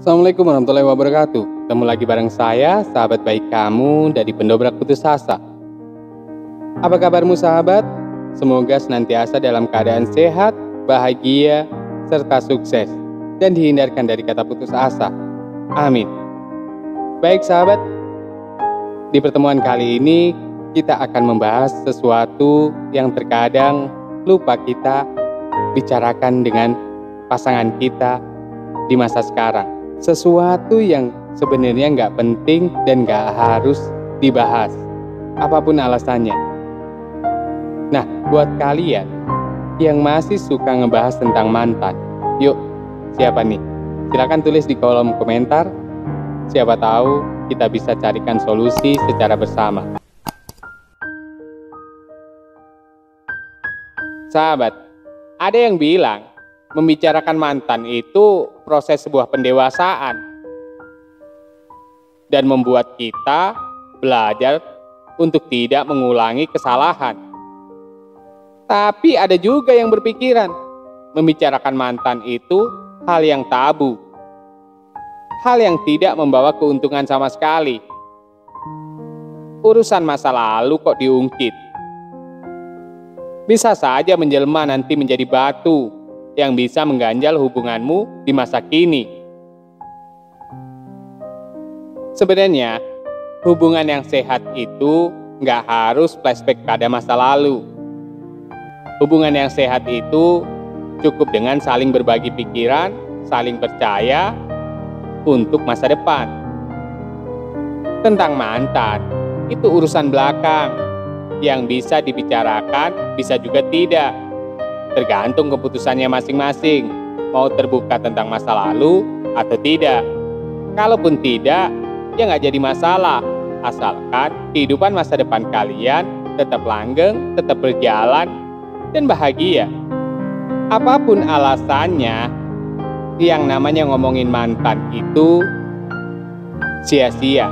Assalamualaikum warahmatullahi wabarakatuh. Ketemu lagi bareng saya, sahabat baik kamu dari Pendobrak Putus Asa. Apa kabarmu sahabat? Semoga senantiasa dalam keadaan sehat, bahagia, serta sukses, dan dihindarkan dari kata putus asa. Amin. Baik sahabat, di pertemuan kali ini kita akan membahas sesuatu yang terkadang lupa kita bicarakan dengan pasangan kita di masa sekarang. Sesuatu yang sebenarnya nggak penting dan nggak harus dibahas, apapun alasannya. Nah, buat kalian yang masih suka ngebahas tentang mantan, yuk, siapa nih? Silahkan tulis di kolom komentar. Siapa tahu kita bisa carikan solusi secara bersama. Sahabat, ada yang bilang membicarakan mantan itu proses sebuah pendewasaan dan membuat kita belajar untuk tidak mengulangi kesalahan. Tapi ada juga yang berpikiran membicarakan mantan itu hal yang tabu, hal yang tidak membawa keuntungan sama sekali. Urusan masa lalu kok diungkit, bisa saja menjelma nanti menjadi batu yang bisa mengganjal hubunganmu di masa kini. Sebenarnya, hubungan yang sehat itu nggak harus flashback pada masa lalu. Hubungan yang sehat itu cukup dengan saling berbagi pikiran, saling percaya untuk masa depan. Tentang mantan, itu urusan belakang yang bisa dibicarakan, bisa juga tidak. Tergantung keputusannya masing-masing, mau terbuka tentang masa lalu atau tidak. Kalaupun tidak, ya nggak jadi masalah, asalkan kehidupan masa depan kalian tetap langgeng, tetap berjalan, dan bahagia. Apapun alasannya, yang namanya ngomongin mantan itu sia-sia.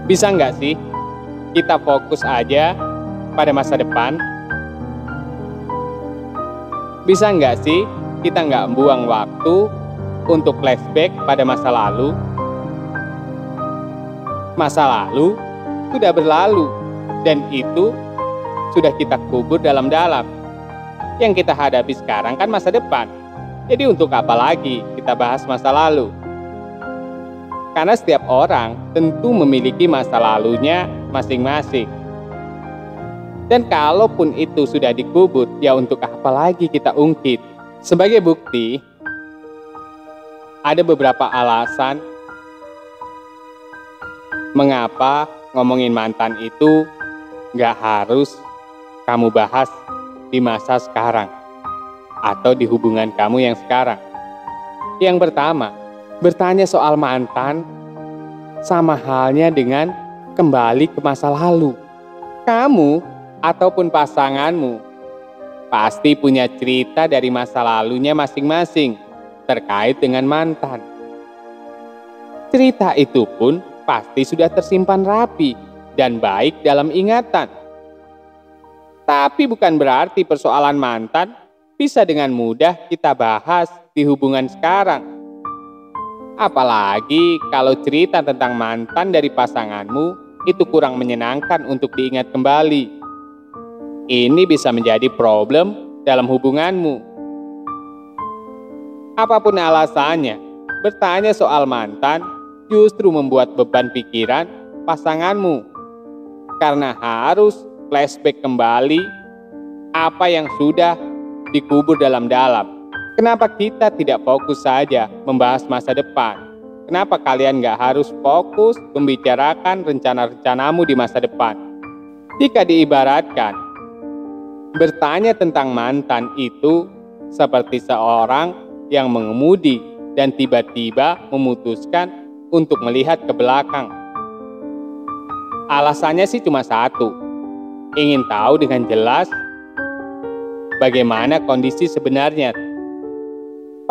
Bisa nggak sih kita fokus aja pada masa depan? Bisa nggak sih kita nggak buang waktu untuk flashback pada masa lalu? Masa lalu sudah berlalu dan itu sudah kita kubur dalam-dalam. Yang kita hadapi sekarang kan masa depan. Jadi untuk apa lagi kita bahas masa lalu? Karena setiap orang tentu memiliki masa lalunya masing-masing. Dan kalaupun itu sudah dikubur, ya untuk apa lagi kita ungkit? Sebagai bukti, ada beberapa alasan mengapa ngomongin mantan itu nggak harus kamu bahas di masa sekarang atau di hubungan kamu yang sekarang. Yang pertama, bertanya soal mantan sama halnya dengan kembali ke masa lalu. Kamu ataupun pasanganmu pasti punya cerita dari masa lalunya masing-masing terkait dengan mantan. Cerita itu pun pasti sudah tersimpan rapi dan baik dalam ingatan. Tapi bukan berarti persoalan mantan bisa dengan mudah kita bahas di hubungan sekarang. Apalagi kalau cerita tentang mantan dari pasanganmu itu kurang menyenangkan untuk diingat kembali. Ini bisa menjadi problem dalam hubunganmu. Apapun alasannya, bertanya soal mantan justru membuat beban pikiran pasanganmu. Karena harus flashback kembali apa yang sudah dikubur dalam-dalam. Kenapa kita tidak fokus saja membahas masa depan? Kenapa kalian nggak harus fokus membicarakan rencana-rencanamu di masa depan? Jika diibaratkan, bertanya tentang mantan itu seperti seorang yang mengemudi dan tiba-tiba memutuskan untuk melihat ke belakang. Alasannya sih cuma satu, ingin tahu dengan jelas bagaimana kondisi sebenarnya.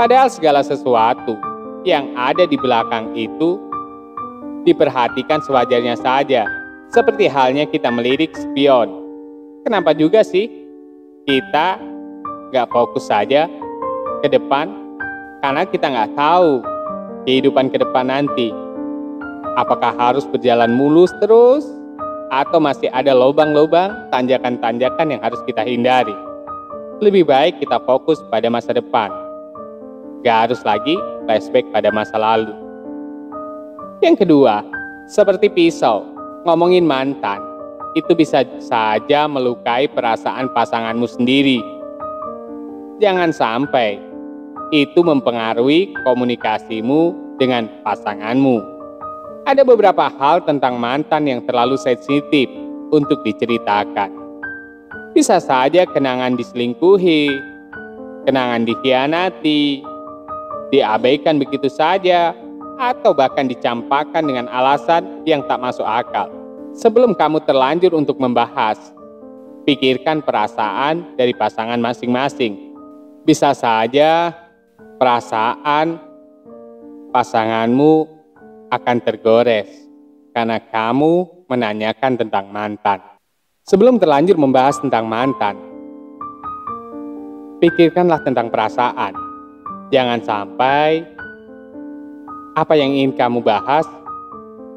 Padahal segala sesuatu yang ada di belakang itu diperhatikan sewajarnya saja, seperti halnya kita melirik spion. Kenapa juga sih kita nggak fokus saja ke depan? Karena kita nggak tahu kehidupan ke depan nanti. Apakah harus berjalan mulus terus? Atau masih ada lubang-lubang, tanjakan-tanjakan yang harus kita hindari? Lebih baik kita fokus pada masa depan. Gak harus lagi flashback pada masa lalu. Yang kedua, seperti pisau, ngomongin mantan, itu bisa saja melukai perasaan pasanganmu sendiri. Jangan sampai itu mempengaruhi komunikasimu dengan pasanganmu. Ada beberapa hal tentang mantan yang terlalu sensitif untuk diceritakan. Bisa saja kenangan diselingkuhi, kenangan dikhianati, diabaikan begitu saja, atau bahkan dicampakkan dengan alasan yang tak masuk akal. Sebelum kamu terlanjur untuk membahas, pikirkan perasaan dari pasangan masing-masing. Bisa saja perasaan pasanganmu akan tergores karena kamu menanyakan tentang mantan. Sebelum terlanjur membahas tentang mantan, pikirkanlah tentang perasaan. Jangan sampai apa yang ingin kamu bahas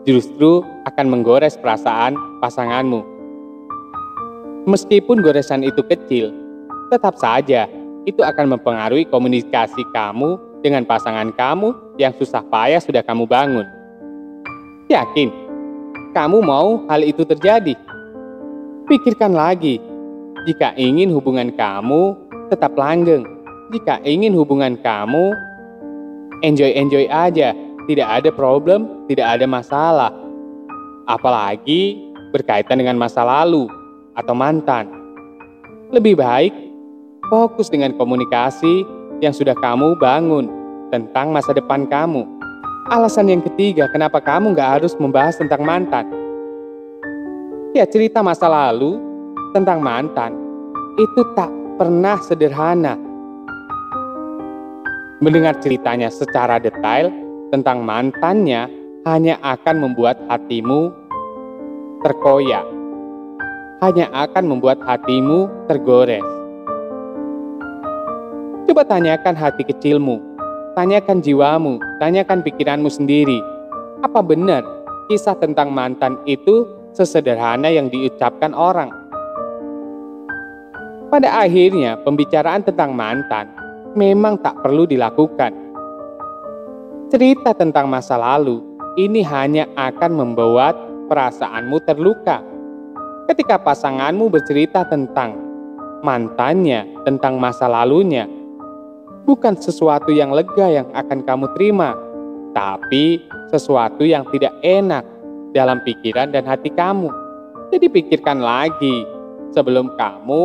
justru akan menggores perasaan pasanganmu. Meskipun goresan itu kecil, tetap saja itu akan mempengaruhi komunikasi kamu dengan pasangan kamu yang susah payah sudah kamu bangun. Yakin kamu mau hal itu terjadi? Pikirkan lagi. Jika ingin hubungan kamu tetap langgeng, jika ingin hubungan kamu enjoy aja, tidak ada problem, tidak ada masalah, apalagi berkaitan dengan masa lalu atau mantan, lebih baik fokus dengan komunikasi yang sudah kamu bangun tentang masa depan kamu. Alasan yang ketiga, kenapa kamu gak harus membahas tentang mantan? Ya, cerita masa lalu tentang mantan itu tak pernah sederhana. Mendengar ceritanya secara detail tentang mantannya hanya akan membuat hatimu terkoyak, hanya akan membuat hatimu tergores. Coba tanyakan hati kecilmu, tanyakan jiwamu, tanyakan pikiranmu sendiri. Apa benar kisah tentang mantan itu sesederhana yang diucapkan orang? Pada akhirnya, pembicaraan tentang mantan memang tak perlu dilakukan. Cerita tentang masa lalu ini hanya akan membuat perasaanmu terluka. Ketika pasanganmu bercerita tentang mantannya, tentang masa lalunya, bukan sesuatu yang lega yang akan kamu terima, tapi sesuatu yang tidak enak dalam pikiran dan hati kamu. Jadi pikirkan lagi sebelum kamu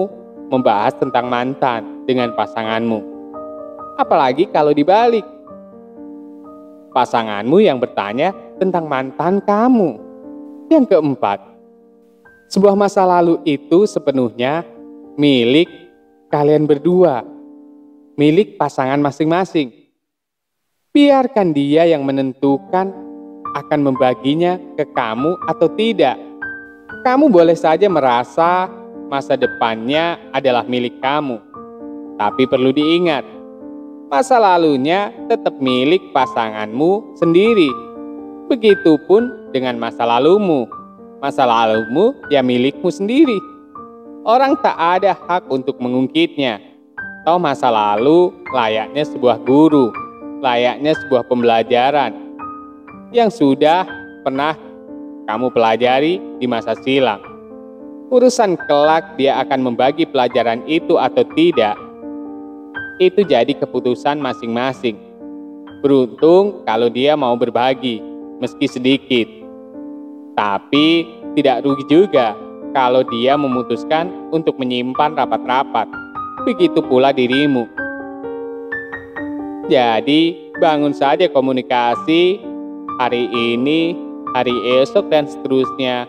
membahas tentang mantan dengan pasanganmu. Apalagi kalau dibalik, pasanganmu yang bertanya tentang mantan kamu. Yang keempat, sebuah masa lalu itu sepenuhnya milik kalian berdua, milik pasangan masing-masing. Biarkan dia yang menentukan akan membaginya ke kamu atau tidak. Kamu boleh saja merasa masa depannya adalah milik kamu. Tapi perlu diingat, masa lalunya tetap milik pasanganmu sendiri. Begitupun dengan masa lalumu. Masa lalumu ya milikmu sendiri. Orang tak ada hak untuk mengungkitnya. Toh masa lalu layaknya sebuah guru, layaknya sebuah pembelajaran yang sudah pernah kamu pelajari di masa silam. Urusan kelak dia akan membagi pelajaran itu atau tidak, itu jadi keputusan masing-masing. Beruntung kalau dia mau berbagi, meski sedikit. Tapi tidak rugi juga kalau dia memutuskan untuk menyimpan rapat-rapat. Begitu pula dirimu. Jadi bangun saja komunikasi hari ini, hari esok dan seterusnya.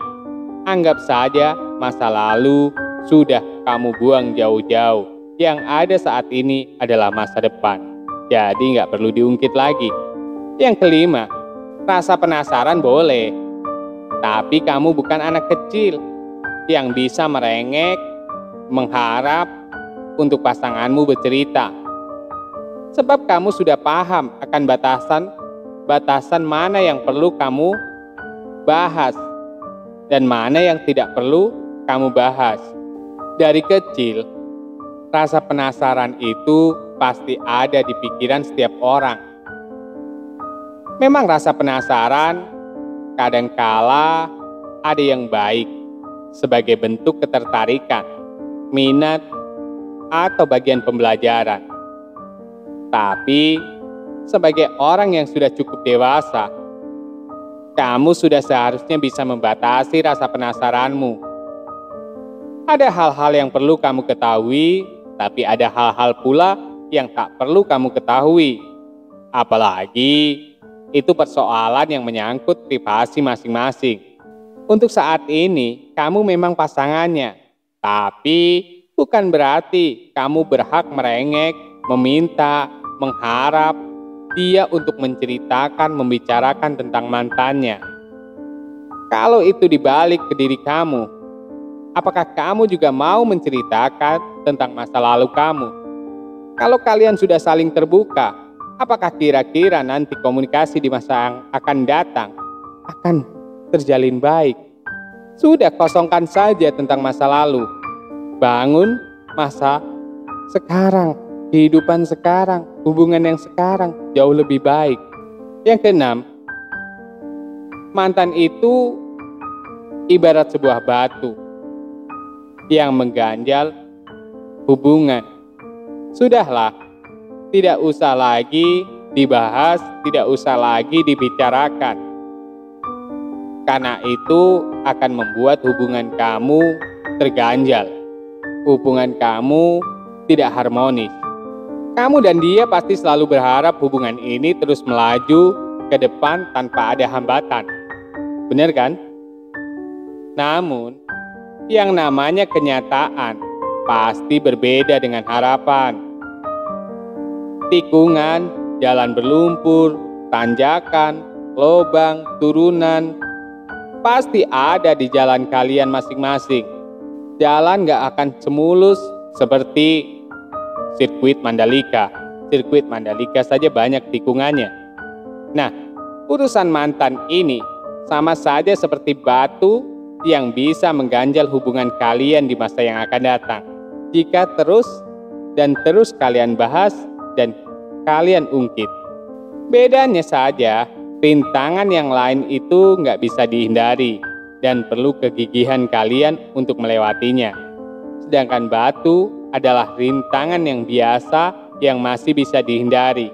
Anggap saja masa lalu sudah kamu buang jauh-jauh. Yang ada saat ini adalah masa depan. Jadi nggak perlu diungkit lagi. Yang kelima, rasa penasaran boleh. Tapi kamu bukan anak kecil yang bisa merengek, mengharap untuk pasanganmu bercerita. Sebab kamu sudah paham akan batasan mana yang perlu kamu bahas dan mana yang tidak perlu kamu bahas. Dari kecil, rasa penasaran itu pasti ada di pikiran setiap orang. Memang rasa penasaran kadangkala ada yang baik sebagai bentuk ketertarikan, minat, atau bagian pembelajaran. Tapi sebagai orang yang sudah cukup dewasa, kamu sudah seharusnya bisa membatasi rasa penasaranmu. Ada hal-hal yang perlu kamu ketahui, tapi ada hal-hal pula yang tak perlu kamu ketahui. Apalagi itu persoalan yang menyangkut privasi masing-masing. Untuk saat ini, kamu memang pasangannya, tapi bukan berarti kamu berhak merengek, meminta, mengharap dia untuk menceritakan, membicarakan tentang mantannya. Kalau itu dibalik ke diri kamu, apakah kamu juga mau menceritakan tentang masa lalu kamu? Kalau kalian sudah saling terbuka, apakah kira-kira nanti komunikasi di masa yang akan datang akan terjalin baik? Sudah kosongkan saja tentang masa lalu. Bangun masa sekarang, kehidupan sekarang, hubungan yang sekarang jauh lebih baik. Yang keenam, mantan itu ibarat sebuah batu yang mengganjal hubungan. Sudahlah, tidak usah lagi dibahas, tidak usah lagi dibicarakan. Karena itu akan membuat hubungan kamu terganjal. Hubungan kamu tidak harmonis. Kamu dan dia pasti selalu berharap hubungan ini terus melaju ke depan tanpa ada hambatan. Benar kan? Namun, yang namanya kenyataan pasti berbeda dengan harapan. Tikungan, jalan berlumpur, tanjakan, lobang, turunan, pasti ada di jalan kalian masing-masing. Jalan gak akan semulus seperti sirkuit Mandalika. Sirkuit Mandalika saja banyak tikungannya. Nah, urusan mantan ini sama saja seperti batu yang bisa mengganjal hubungan kalian di masa yang akan datang. Jika terus kalian bahas dan kalian ungkit. Bedanya saja, rintangan yang lain itu nggak bisa dihindari dan perlu kegigihan kalian untuk melewatinya. Sedangkan batu adalah rintangan yang biasa yang masih bisa dihindari,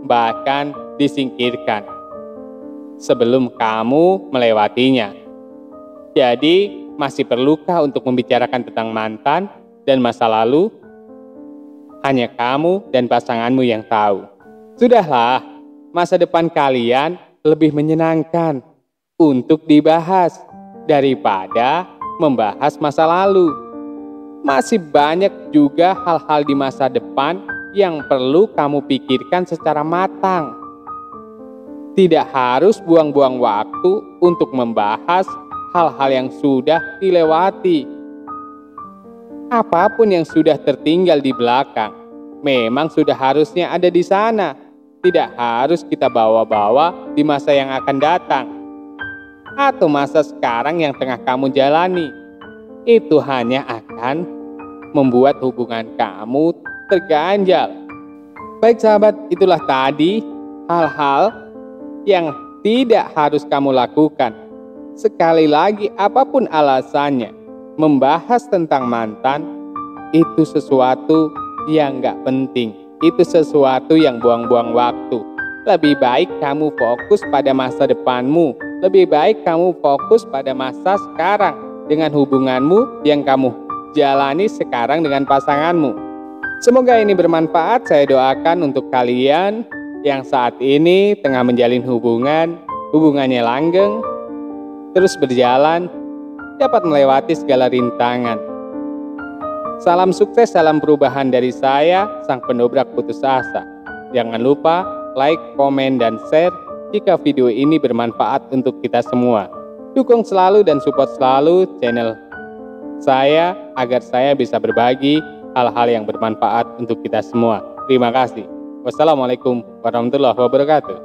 bahkan disingkirkan sebelum kamu melewatinya. Jadi, masih perlukah untuk membicarakan tentang mantan dan masa lalu? Hanya kamu dan pasanganmu yang tahu. Sudahlah, masa depan kalian lebih menyenangkan untuk dibahas daripada membahas masa lalu. Masih banyak juga hal-hal di masa depan yang perlu kamu pikirkan secara matang. Tidak harus buang-buang waktu untuk membahas hal-hal yang sudah dilewati. Apapun yang sudah tertinggal di belakang, memang sudah harusnya ada di sana. Tidak harus kita bawa-bawa di masa yang akan datang. Atau masa sekarang yang tengah kamu jalani. Itu hanya akan membuat hubungan kamu terganjal. Baik sahabat, itulah tadi hal-hal yang tidak harus kamu lakukan. Sekali lagi, apapun alasannya, membahas tentang mantan itu sesuatu yang gak penting. Itu sesuatu yang buang-buang waktu. Lebih baik kamu fokus pada masa depanmu. Lebih baik kamu fokus pada masa sekarang dengan hubunganmu yang kamu jalani sekarang dengan pasanganmu. Semoga ini bermanfaat. Saya doakan untuk kalian yang saat ini tengah menjalin hubungannya langgeng, terus berjalan, dapat melewati segala rintangan. Salam sukses, salam perubahan dari saya, sang pendobrak putus asa. Jangan lupa like, komen, dan share jika video ini bermanfaat untuk kita semua. Dukung selalu dan support selalu channel saya agar saya bisa berbagi hal-hal yang bermanfaat untuk kita semua. Terima kasih. Wassalamualaikum warahmatullahi wabarakatuh.